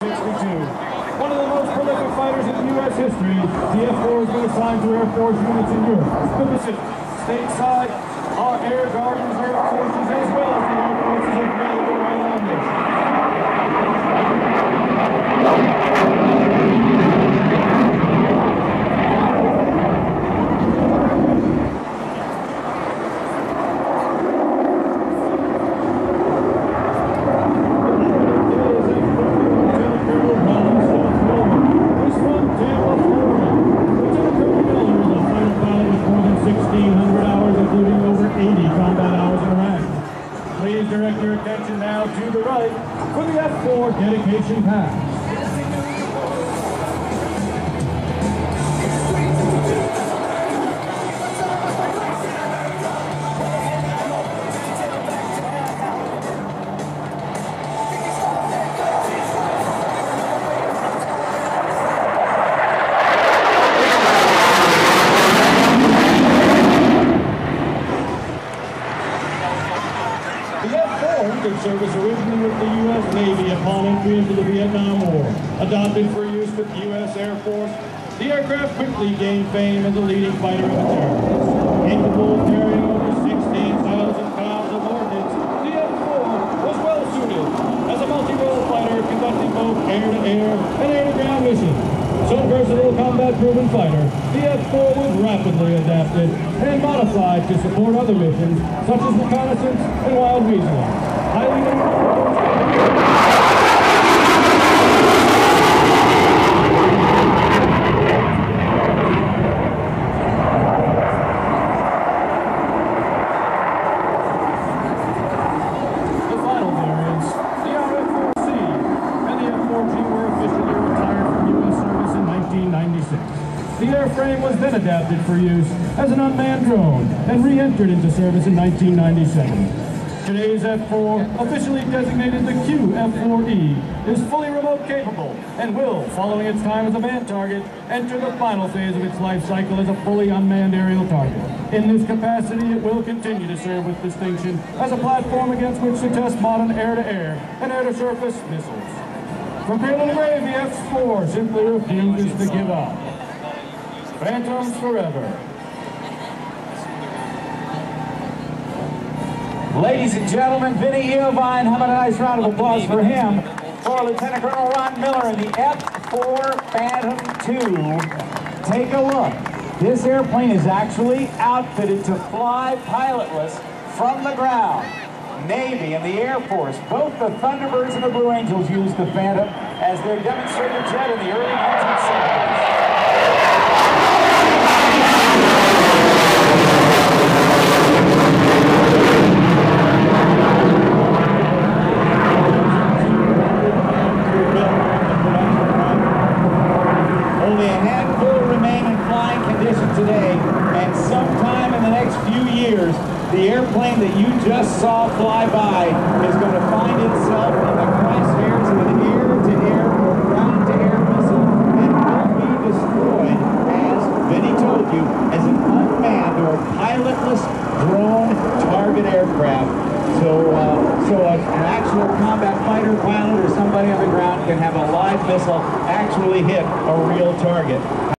One of the most prolific fighters in U.S. history, the F-4 has been assigned to Air Force units in Europe, the Pacific, stateside, our Air Guard Reserve forces, as well as the Air Forces available around the nation. Please direct your attention now to the right for the F-4 dedication pass. Did service originally with the U.S. Navy upon entry into the Vietnam War. Adopted for use with the U.S. Air Force, the aircraft quickly gained fame as a leading fighter of its era. Capable of carrying over 16,000 pounds of ordnance, the F-4 was well suited as a multi-role fighter conducting both air-to-air and air-to-ground missions. So versatile, combat-proven fighter, the F-4 was rapidly adapted and modified to support other missions such as reconnaissance and wild weaseling. Highly the final variants, the RF-4C and the F-4G were officially retired from U.S. service in 1996. The airframe was then adapted for use as an unmanned drone and re-entered into service in 1997. Today's F-4, officially designated the QF-4E, is fully remote capable and will, following its time as a manned target, enter the final phase of its life cycle as a fully unmanned aerial target. In this capacity, it will continue to serve with distinction as a platform against which to test modern air-to-air and air-to-surface missiles. From cradle to grave, the F-4 simply refuses to give up. Phantoms forever. Ladies and gentlemen, Vinny Iovine, how about a nice round of applause for him, for Lieutenant Colonel Ron Miller in the F-4 Phantom II. Take a look. This airplane is actually outfitted to fly pilotless from the ground. Navy and the Air Force, both the Thunderbirds and the Blue Angels used the Phantom as their demonstrator jet in the early 1970s. Only a handful remain in flying condition today, and sometime in the next few years, the airplane that you just saw fly by is going to find itself in the crosshairs of an air-to-air or ground-to-air missile and will be destroyed, as Vinny told you, as an unmanned or pilotless drone target aircraft. So an actual combat fighter pilot or somebody on the ground can have a live missile actually hit a real target.